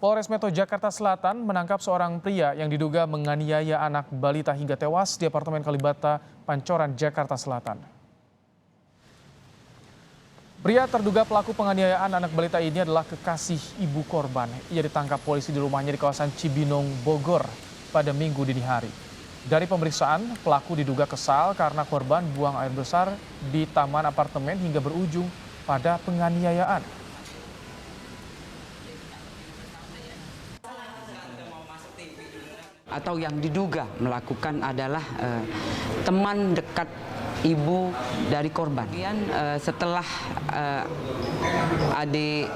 Polres Metro Jakarta Selatan menangkap seorang pria yang diduga menganiaya anak balita hingga tewas di apartemen Kalibata, Pancoran, Jakarta Selatan. Pria terduga pelaku penganiayaan anak balita ini adalah kekasih ibu korban. Ia ditangkap polisi di rumahnya di kawasan Cibinong, Bogor pada Minggu dini hari. Dari pemeriksaan, pelaku diduga kesal karena korban buang air besar di taman apartemen hingga berujung pada penganiayaan. Atau yang diduga melakukan adalah teman dekat ibu dari korban. Kemudian setelah adik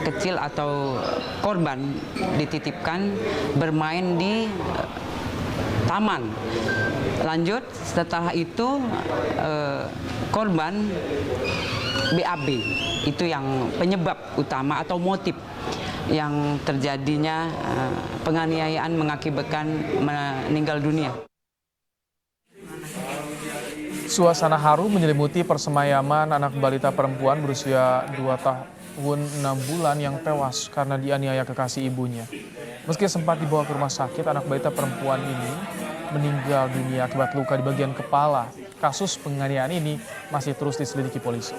kecil atau korban dititipkan bermain di taman. Lanjut setelah itu korban BAB itu yang penyebab utama atau motif yang terjadinya penganiayaan mengakibatkan meninggal dunia. Suasana haru menyelimuti persemayaman anak balita perempuan berusia 2 tahun 6 bulan yang tewas karena dianiaya kekasih ibunya. Meski sempat dibawa ke rumah sakit, anak balita perempuan ini meninggal dunia akibat luka di bagian kepala. Kasus penganiayaan ini masih terus diselidiki polisi.